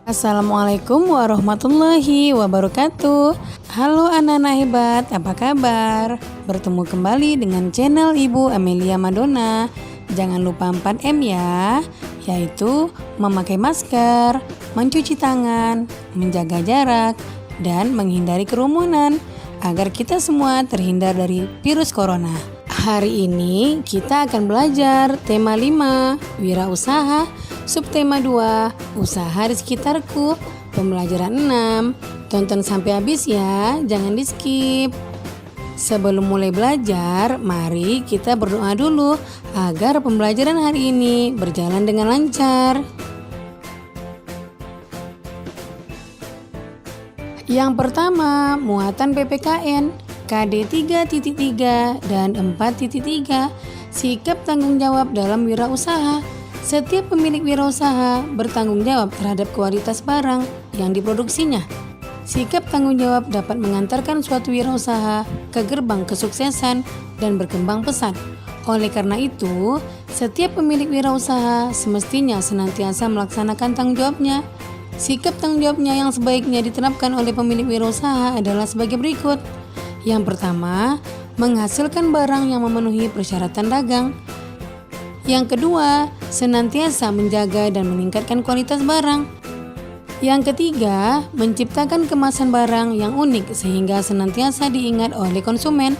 Assalamualaikum warahmatullahi wabarakatuh. Halo anak-anak hebat, apa kabar? Bertemu kembali dengan channel Ibu Amelia Madonna. Jangan lupa 4M ya, yaitu memakai masker, mencuci tangan, menjaga jarak, dan menghindari kerumunan agar kita semua terhindar dari virus corona. Hari ini kita akan belajar tema 5, wirausaha, subtema 2, usaha di sekitarku, pembelajaran 6. Tonton sampai habis ya, jangan di skip. Sebelum mulai belajar, mari kita berdoa dulu agar pembelajaran hari ini berjalan dengan lancar. Yang pertama, muatan PPKN KD 3.3 dan 4.3, sikap tanggung jawab dalam wirausaha. Setiap pemilik wirausaha bertanggung jawab terhadap kualitas barang yang diproduksinya. Sikap tanggung jawab dapat mengantarkan suatu wirausaha ke gerbang kesuksesan dan berkembang pesat. Oleh karena itu, setiap pemilik wirausaha semestinya senantiasa melaksanakan tanggung jawabnya. Sikap tanggung jawabnya yang sebaiknya diterapkan oleh pemilik wirausaha adalah sebagai berikut. Yang pertama, menghasilkan barang yang memenuhi persyaratan dagang. Yang kedua, senantiasa menjaga dan meningkatkan kualitas barang. Yang ketiga, menciptakan kemasan barang yang unik sehingga senantiasa diingat oleh konsumen.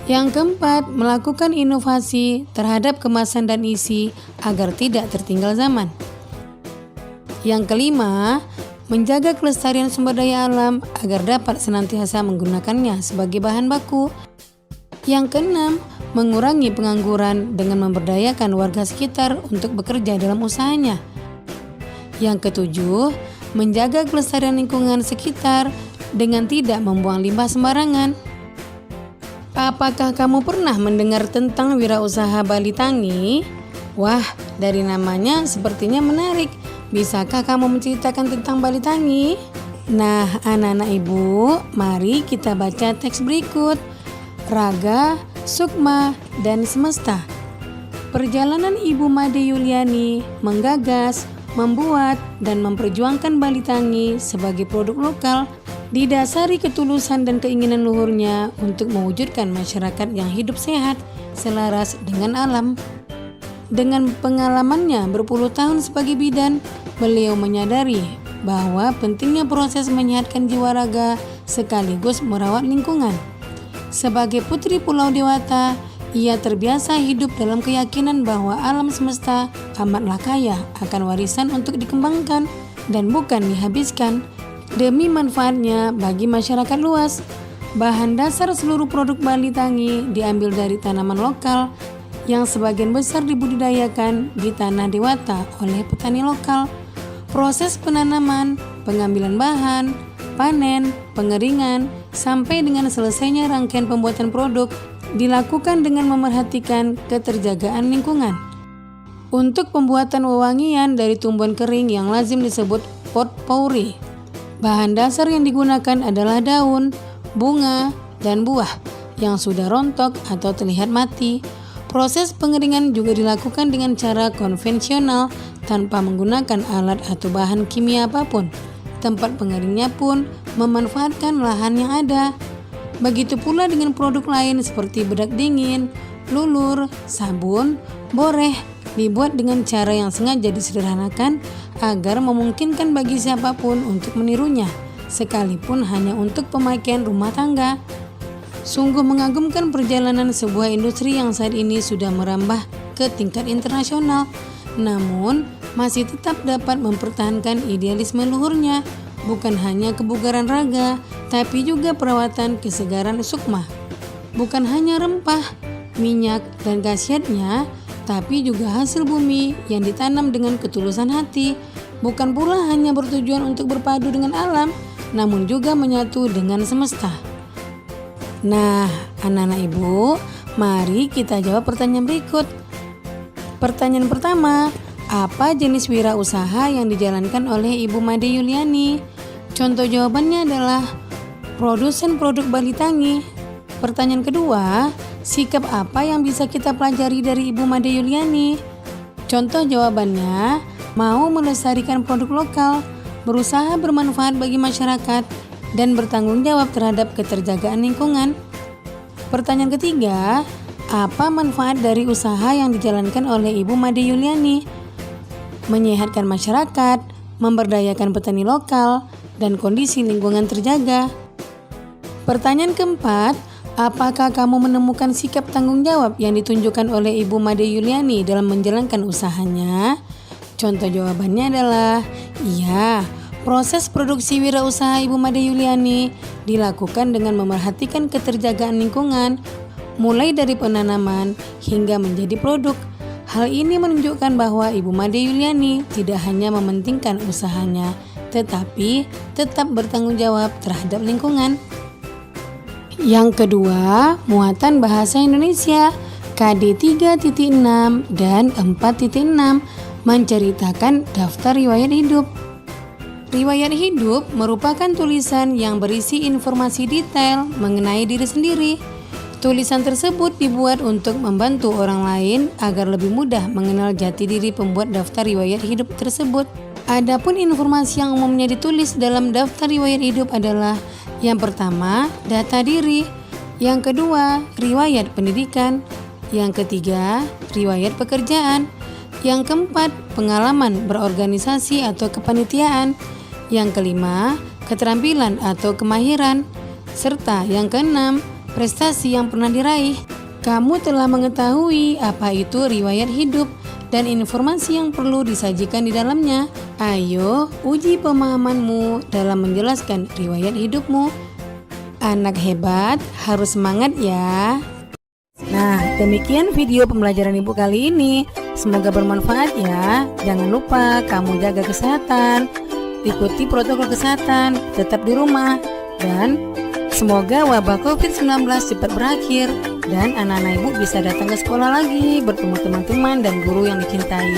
Yang keempat, melakukan inovasi terhadap kemasan dan isi agar tidak tertinggal zaman. Yang kelima, menjaga kelestarian sumber daya alam agar dapat senantiasa menggunakannya sebagai bahan baku. Yang keenam, mengurangi pengangguran dengan memberdayakan warga sekitar untuk bekerja dalam usahanya. Yang ketujuh, menjaga kelestarian lingkungan sekitar dengan tidak membuang limbah sembarangan. Apakah kamu pernah mendengar tentang wirausaha Bali Tangi? Wah, dari namanya sepertinya menarik. Bisakah kamu menceritakan tentang Bali Tangi? Nah, anak-anak ibu, mari kita baca teks berikut. Raga, Sukma, dan Semesta. Perjalanan Ibu Made Yuliani menggagas, membuat, dan memperjuangkan Bali Tangi sebagai produk lokal didasari ketulusan dan keinginan luhurnya untuk mewujudkan masyarakat yang hidup sehat, selaras dengan alam. Dengan pengalamannya berpuluh tahun sebagai bidan, beliau menyadari bahwa pentingnya proses menyehatkan jiwa raga sekaligus merawat lingkungan. Sebagai putri Pulau Dewata, ia terbiasa hidup dalam keyakinan bahwa alam semesta amatlah kaya akan warisan untuk dikembangkan dan bukan dihabiskan demi manfaatnya bagi masyarakat luas. Bahan dasar seluruh produk Bali Tangi diambil dari tanaman lokal yang sebagian besar dibudidayakan di tanah Dewata oleh petani lokal. Proses penanaman, pengambilan bahan, panen, pengeringan, sampai dengan selesainya rangkaian pembuatan produk dilakukan dengan memerhatikan keterjagaan lingkungan. Untuk pembuatan wewangian dari tumbuhan kering yang lazim disebut potpourri, bahan dasar yang digunakan adalah daun, bunga, dan buah yang sudah rontok atau terlihat mati. Proses pengeringan juga dilakukan dengan cara konvensional tanpa menggunakan alat atau bahan kimia apapun. Tempat pengeringnya pun memanfaatkan lahan yang ada. Begitu pula dengan produk lain seperti bedak dingin, lulur, sabun, boreh, dibuat dengan cara yang sengaja disederhanakan agar memungkinkan bagi siapapun untuk menirunya, sekalipun hanya untuk pemakaian rumah tangga. Sungguh mengagumkan perjalanan sebuah industri yang saat ini sudah merambah ke tingkat internasional, namun masih tetap dapat mempertahankan idealisme luhurnya, bukan hanya kebugaran raga, tapi juga perawatan kesegaran Sukma. Bukan hanya rempah, minyak, dan khasiatnya, tapi juga hasil bumi yang ditanam dengan ketulusan hati, bukan pula hanya bertujuan untuk berpadu dengan alam, namun juga menyatu dengan semesta. Nah, anak-anak ibu, mari kita jawab pertanyaan berikut. Pertanyaan pertama, apa jenis wirausaha yang dijalankan oleh Ibu Made Yuliani? Contoh jawabannya adalah produsen produk Bali Tangi. Pertanyaan kedua, Sikap apa yang bisa kita pelajari dari Ibu Made Yuliani? Contoh jawabannya, mau melestarikan produk lokal, berusaha bermanfaat bagi masyarakat, dan bertanggung jawab terhadap keterjagaan lingkungan. Pertanyaan ketiga, apa manfaat dari usaha yang dijalankan oleh Ibu Made Yuliani? Menyehatkan masyarakat, memberdayakan petani lokal, dan kondisi lingkungan terjaga. Pertanyaan keempat, apakah kamu menemukan sikap tanggung jawab yang ditunjukkan oleh Ibu Made Yuliani dalam menjalankan usahanya? Contoh jawabannya adalah iya. Proses produksi wirausaha Ibu Made Yuliani dilakukan dengan memerhatikan keterjagaan lingkungan, mulai dari penanaman hingga menjadi produk. Hal ini menunjukkan bahwa Ibu Made Yuliani tidak hanya mementingkan usahanya, tetapi tetap bertanggung jawab terhadap lingkungan. Yang kedua, muatan bahasa Indonesia KD 3.6 dan 4.6 menceritakan daftar riwayat hidup. Riwayat hidup merupakan tulisan yang berisi informasi detail mengenai diri sendiri. Tulisan tersebut dibuat untuk membantu orang lain agar lebih mudah mengenal jati diri pembuat daftar riwayat hidup tersebut. Adapun informasi yang umumnya ditulis dalam daftar riwayat hidup adalah yang pertama, data diri. Yang kedua, riwayat pendidikan. Yang ketiga, riwayat pekerjaan. Yang keempat, pengalaman berorganisasi atau kepanitiaan. Yang kelima, keterampilan atau kemahiran. Serta yang keenam, prestasi yang pernah diraih. Kamu telah mengetahui apa itu riwayat hidup dan informasi yang perlu disajikan di dalamnya. Ayo, uji pemahamanmu dalam menjelaskan riwayat hidupmu. Anak hebat harus semangat ya. Nah, demikian video pembelajaran Ibu kali ini. Semoga bermanfaat ya. Jangan lupa kamu jaga kesehatan, ikuti protokol kesehatan, tetap di rumah, dan semoga wabah COVID-19 cepat berakhir dan anak-anak Ibu bisa datang ke sekolah lagi, bertemu teman-teman dan guru yang dicintai.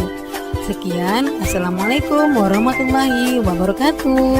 Sekian, Assalamualaikum warahmatullahi wabarakatuh.